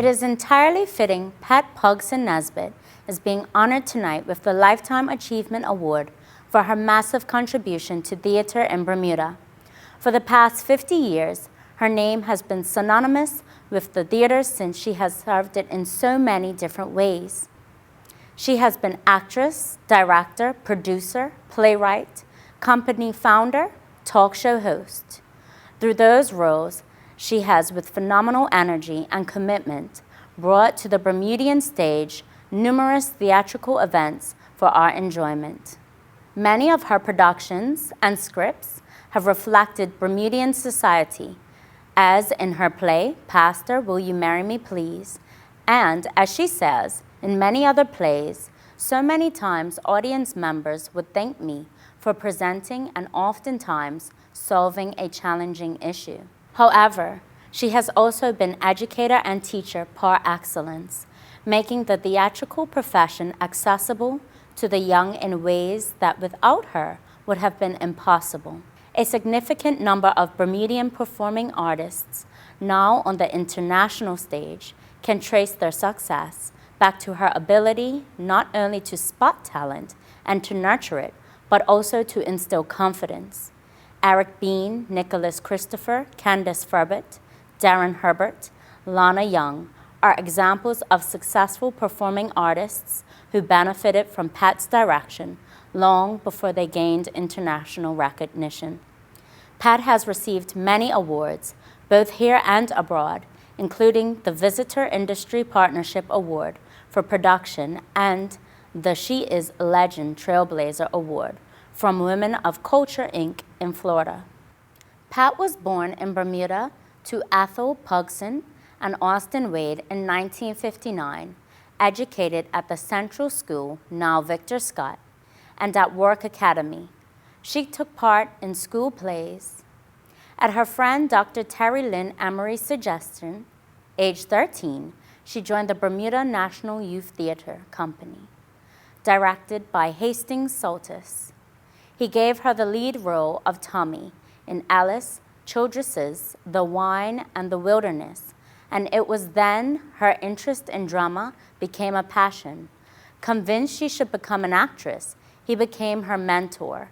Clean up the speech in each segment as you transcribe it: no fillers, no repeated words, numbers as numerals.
It is entirely fitting Pat Pogson-Nesbitt is being honored tonight with the Lifetime Achievement Award for her massive contribution to theater in Bermuda. For the past 50 years, her name has been synonymous with the theater since she has served it in so many different ways. She has been actress, director, producer, playwright, company founder, talk show host. Through those roles, she has, with phenomenal energy and commitment, brought to the Bermudian stage numerous theatrical events for our enjoyment. Many of her productions and scripts have reflected Bermudian society, as in her play, Pastor, Will You Marry Me Please? And, as she says, in many other plays, so many times audience members would thank me for presenting and oftentimes solving a challenging issue. However, she has also been educator and teacher par excellence, making the theatrical profession accessible to the young in ways that without her would have been impossible. A significant number of Bermudian performing artists now on the international stage can trace their success back to her ability not only to spot talent and to nurture it, but also to instill confidence. Eric Bean, Nicholas Christopher, Candace Furbett, Darren Herbert, Lana Young are examples of successful performing artists who benefited from Pat's direction long before they gained international recognition. Pat has received many awards, both here and abroad, including the Visitor Industry Partnership Award for Production and the She Is a Legend Trailblazer Award from Women of Culture, Inc. in Florida. Pat was born in Bermuda to Ethel Pugson and Austin Wade in 1959, educated at the Central School, now Victor Scott, and at Work Academy. She took part in school plays. At her friend Dr. Terry Lynn Emery's suggestion, age 13, she joined the Bermuda National Youth Theater Company, directed by Hastings Soltis. He gave her the lead role of Tommy in Alice Childress's The Wine and the Wilderness, and it was then her interest in drama became a passion. Convinced she should become an actress, he became her mentor,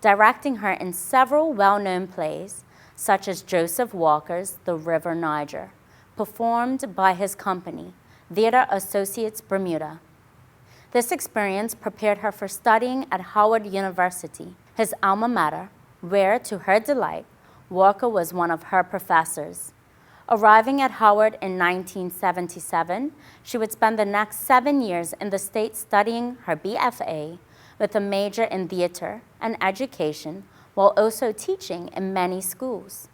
directing her in several well-known plays, such as Joseph Walker's The River Niger, performed by his company, Theater Associates Bermuda. This experience prepared her for studying at Howard University, his alma mater, where, to her delight, Walker was one of her professors. Arriving at Howard in 1977, she would spend the next 7 years in the States studying her BFA with a major in theater and education, while also teaching in many schools.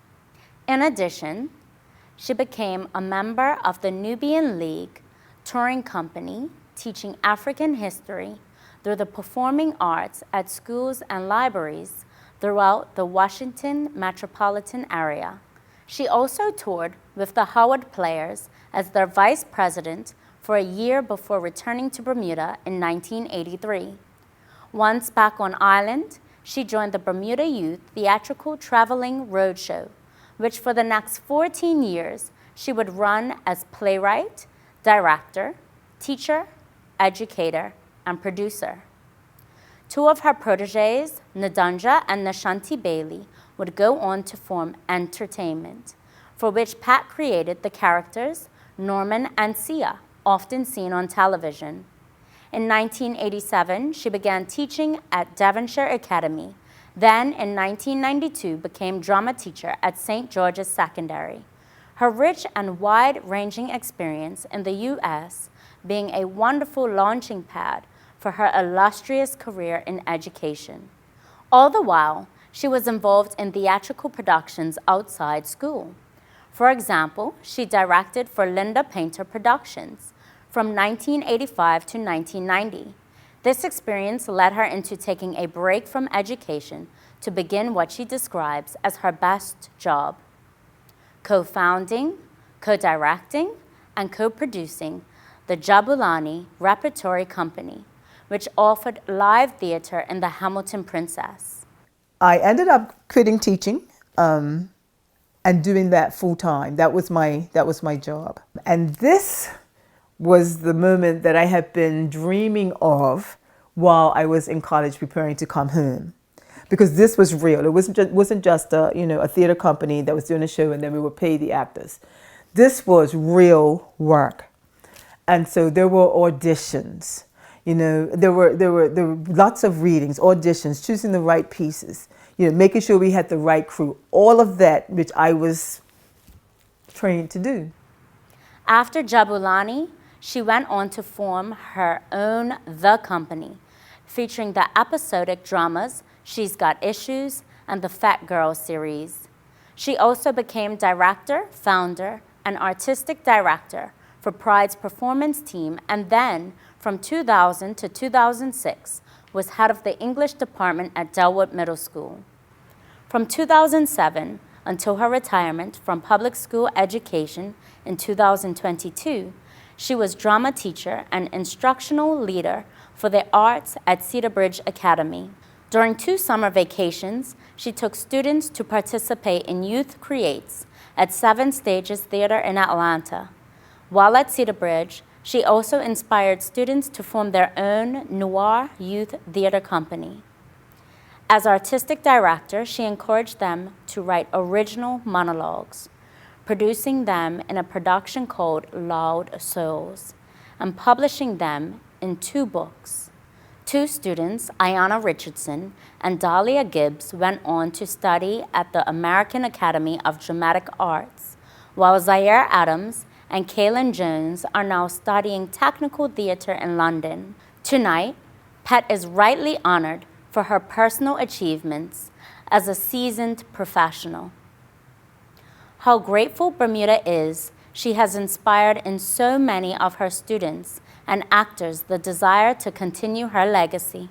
In addition, she became a member of the Nubian League touring company, teaching African history through the performing arts at schools and libraries throughout the Washington metropolitan area. She also toured with the Howard Players as their vice president for a year before returning to Bermuda in 1983. Once back on island, she joined the Bermuda Youth Theatrical Traveling Roadshow, which for the next 14 years she would run as playwright, director, teacher, educator, and producer. Two of her proteges, Nadunja and Nashanti Bailey, would go on to form Entertainment, for which Pat created the characters Norman and Sia, often seen on television. In 1987, she began teaching at Devonshire Academy, then in 1992 became drama teacher at St. George's Secondary. Her rich and wide-ranging experience in the U.S. being a wonderful launching pad for her illustrious career in education. All the while, she was involved in theatrical productions outside school. For example, she directed for Linda Painter Productions from 1985 to 1990. This experience led her into taking a break from education to begin what she describes as her best job: co-founding, co-directing, and co-producing the Jabulani Repertory Company, which offered live theater in the Hamilton Princess. I ended up quitting teaching and and doing that full time. That was my job. And this was the moment that I had been dreaming of while I was in college preparing to come home. Because this was real. It wasn't just a theater company that was doing a show and then we would pay the actors. This was real work. And so there were auditions. There were lots of readings, auditions, choosing the right pieces, making sure we had the right crew. All of that, which I was trained to do. After Jabulani, she went on to form her own The Company, featuring the episodic dramas She's Got Issues and the Fat Girl series. She also became director, founder, and artistic director for Pride's performance team, and then from 2000 to 2006 was head of the English department at Delwood Middle School. From 2007 until her retirement from public school education in 2022, she was drama teacher and instructional leader for the arts at Cedar Bridge Academy. During 2 summer vacations, she took students to participate in Youth Creates at 7 Stages Theater in Atlanta. While at Cedar Bridge, she also inspired students to form their own Noire youth theater company. As artistic director, she encouraged them to write original monologues, producing them in a production called Loud Souls, and publishing them in 2 books. 2 students, Ayanna Richardson and Dahlia Gibbs, went on to study at the American Academy of Dramatic Arts, while Zaire Adams and Kaylin Jones are now studying technical theater in London. Tonight, Pet is rightly honored for her personal achievements as a seasoned professional. How grateful Bermuda is, she has inspired in so many of her students and actors the desire to continue her legacy.